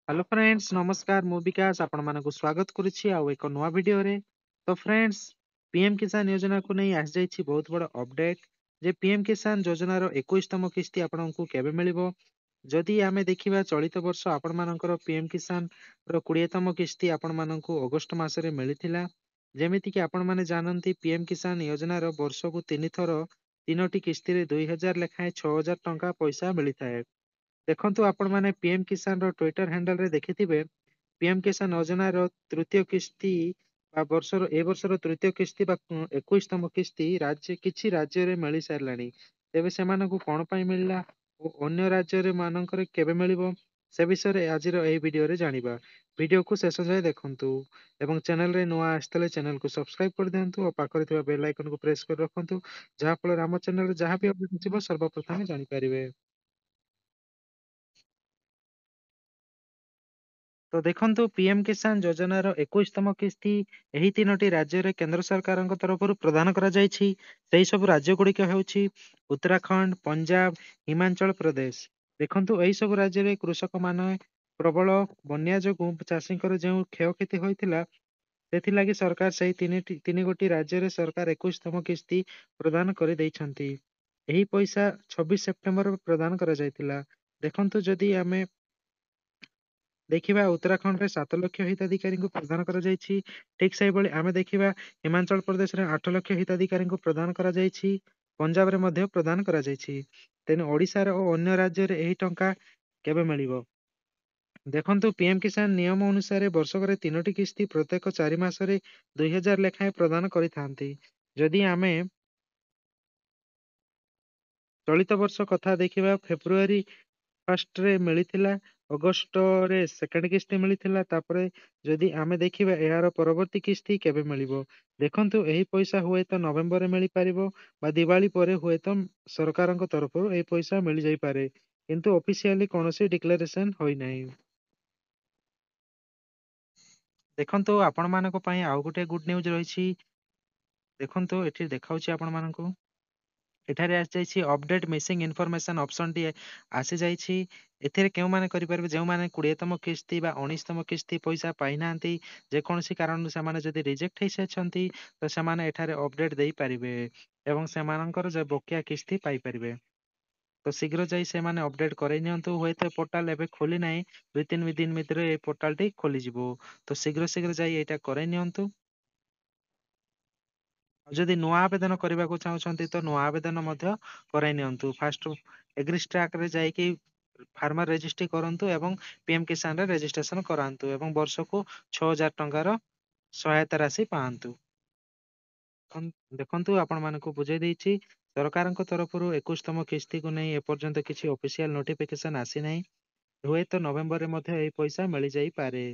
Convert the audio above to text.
Hello friends नमस्कार मु विकास आपण मानक स्वागत करुछि आउ एक नवा वीडियो रे। तो फ्रेंड्स पीएम किसान योजना को नहीं आस जाइछि बहुत बड़ अपडेट जे पीएम किसान योजना रो 21तम किस्ती आपनको केबे मिलिबो। जदि आमे देखिबा चलित वर्ष आपण मानकर पीएम किसान रो 20तम किस्ती आपण माननको अगस्त मासरे मिलिथिला। जेमिति कि आपण माने जानंती पीएम किसान योजना रो वर्ष को 3 थरो 3टी किस्ती रे 2000 लेखाए 6000 टंका पैसा मिलिथाए। देखंतु आपण माने पीएम किसान रो ट्विटर हैंडल रे देखिथिबे पीएम किसान योजना रो तृतीय किस्ती बा वर्षर ए वर्षर तृतीय किस्ती बा 21तम किस्ती राज्य किछि राज्य रे मिली सारलानी। तेबे सेमानकु कोन पई मिलला ओ अन्य राज्य रे मानकर केबे मिलिबो से विषय रे आजिर एही वीडियो रे जानिबा। वीडियो को शेष जाय देखंतु एवं चैनल रे नवा आस्तले चैनल को सब्सक्राइब कर देंतु और पाखरे थिबा बेल आइकन को प्रेस कर रखंतु जहा फल राम चैनल रे जहा भी अपडेट छिबो सर्वप्रथम जानि परिबे। तो देखंतु पीएम किसान योजनार 21तम किस्ती ଏହି ତିନୋଟି ରାଜ୍ୟରେ କେନ୍ଦ୍ର ସରକାରଙ୍କ ତରଫରୁ ପ୍ରଦାନ କରାଯାଇଛି। ସେହି ସବୁ ରାଜ୍ୟ ଗୁଡ଼ିକ ହେଉଛି ଉତ୍ତରାଖଣ୍ଡ, ପଞ୍ଜାବ, ହିମାଚଳ ପ୍ରଦେଶ। ଦେଖନ୍ତୁ ଏହି ସବୁ ରାଜ୍ୟରେ କୃଷକମାନେ ପ୍ରବଳ ବନ୍ୟା ଯୋଗୁଁ ଚାଷୀଙ୍କର ଯେଉଁ କ୍ଷୟକ୍ଷତି ହୋଇଥିଲା ସେଥିଲାଗି ସରକାର ସେହି ତିନି ଗୋଟି ରାଜ୍ୟରେ ସରକାର 21ତମ କିସ୍ତି ପ୍ରଦାନ କରିଦେଇଛନ୍ତି। ଏହି ପଇସା 26 ସେପ୍ଟେମ୍ବର ପ୍ରଦାନ କରାଯାଇଥିଲା। ଦେଖନ୍ତୁ ଯଦି ଆମେ ଦେଖିବା उत्तराखंड 7 ଲକ୍ଷ ହିତାଧିକାରୀଙ୍କୁ ପ୍ରଦାନ କରାଯାଇଛି। ଠିକ୍ ସେହିଭଳି ଆମେ ଦେଖିବା ହିମାଚଳ ପ୍ରଦେଶରେ 8 ଲକ୍ଷ ହିତାଧିକାରୀଙ୍କୁ ପ୍ରଦାନ କରାଯାଇଛି। ପଞ୍ଜାବରେ ମଧ୍ୟ ପ୍ରଦାନ କରାଯାଇଛି। ତେଣୁ ଓଡ଼ିଶାର ଓ ଅନ୍ୟ ରାଜ୍ୟରେ ଏହି ଟଙ୍କା କେବେ ମିଳିବ? ଦେଖନ୍ତୁ ପିଏମ୍ କିଷାନ ନିୟମ ଅନୁସାରେ ବର୍ଷକରେ 3ଟି କିସ୍ତି ପ୍ରତ୍ୟେକ 4 ମାସରେ 2000 ଲେଖାଏଁ ପ୍ରଦାନ କରିଥାନ୍ତି। ଯଦି ଆମେ ଚଳିତ ବର୍ଷ କଥା ଦେଖିବା ଫେବୃଆରୀ ଫାର୍ଷ୍ଟରେ ମିଳିଥିଲା, ଅଗଷ୍ଟରେ ସେକେଣ୍ଡ କିସ୍ତି ମିଳିଥିଲା, ତାପରେ ଯଦି ଆମେ ଦେଖିବା ଏହାର ପରବର୍ତ୍ତୀ କିସ୍ତି କେବେ ମିଳିବ। ଦେଖନ୍ତୁ ଏହି ପଇସା ହୁଏତ ନଭେମ୍ବରରେ ମିଳିପାରିବ ବା ଦିୱାଳୀ ପରେ ହୁଏତ ସରକାରଙ୍କ ତରଫରୁ ଏହି ପଇସା ମିଳିଯାଇପାରେ, କିନ୍ତୁ ଅଫିସିଆଲି କୌଣସି ଡିକ୍ଲାରେସନ ହୋଇନାହିଁ। ଦେଖନ୍ତୁ ଆପଣମାନଙ୍କ ପାଇଁ ଆଉ ଗୋଟେ ଗୁଡ୍ ନ୍ୟୁଜ୍ ରହିଛି। ଦେଖନ୍ତୁ ଏଠି ଦେଖାଉଛି ଆପଣମାନଙ୍କୁ ଏଠାରେ ଆସିଯାଇଛି ଅପଡେଟ୍ ମିସିଂ ଇନଫର୍ମେସନ ଅପସନଟି ଆସିଯାଇଛି। ଏଥିରେ କେଉଁମାନେ କରିପାରିବେ ଯେଉଁମାନେ 20ତମ କିସ୍ତି ବା 19ତମ କିସ୍ତି ପଇସା ପାଇନାହାନ୍ତି, ଯେକୌଣସି କାରଣରୁ ସେମାନେ ଯଦି ରିଜେକ୍ଟ ହେଇସାରିଛନ୍ତି ତ ସେମାନେ ଏଠାରେ ଅପଡେଟ୍ ଦେଇପାରିବେ ଏବଂ ସେମାନଙ୍କର ଯେ ବକେୟା କିସ୍ତି ପାଇପାରିବେ। ତ ଶୀଘ୍ର ଯାଇ ସେମାନେ ଅପଡେଟ୍ କରେଇ ନିଅନ୍ତୁ। ହୁଏତ ପୋର୍ଟାଲ ଏବେ ଖୋଲି ନାହିଁ, 2-3 ଦିନ ଭିତରେ এই ପୋର୍ଟାଲଟି ଖୋଲିଯିବ। ତ ଶୀଘ୍ର ଶୀଘ୍ର ଯାଇ ଏଇଟା କରେଇ ନିଅନ୍ତୁ। ଆଉ ଯଦି ନୂଆ ଆବେଦନ କରିବାକୁ ଚାହୁଁଛନ୍ତି ତ ନୂଆ ଆବେଦନ ମଧ୍ୟ କରାଇ ନିଅନ୍ତୁ। ଫାଷ୍ଟ ଏଗ୍ରିଷ୍ଟ୍ରାକରେ ଯାଇକି ଫାର୍ମର ରେଜିଷ୍ଟ୍ରି କରନ୍ତୁ ଏବଂ ପିଏମ୍ କିଷାନରେ ରେଜିଷ୍ଟ୍ରେସନ କରାନ୍ତୁ ଏବଂ ବର୍ଷକୁ 6000 ଟଙ୍କାର ସହାୟତା ରାଶି ପାଆନ୍ତୁ। ଦେଖନ୍ତୁ ଆପଣମାନଙ୍କୁ ବୁଝେଇ ଦେଇଛି ସରକାରଙ୍କ ତରଫରୁ 21ତମ କିସ୍ତିକୁ ନେଇ ଏପର୍ଯ୍ୟନ୍ତ କିଛି ଅଫିସିଆଲ ନୋଟିଫିକେସନ ଆସିନାହିଁ। ହୁଏତ ନଭେମ୍ବରରେ ମଧ୍ୟ ଏହି ପଇସା ମିଳିଯାଇପାରେ।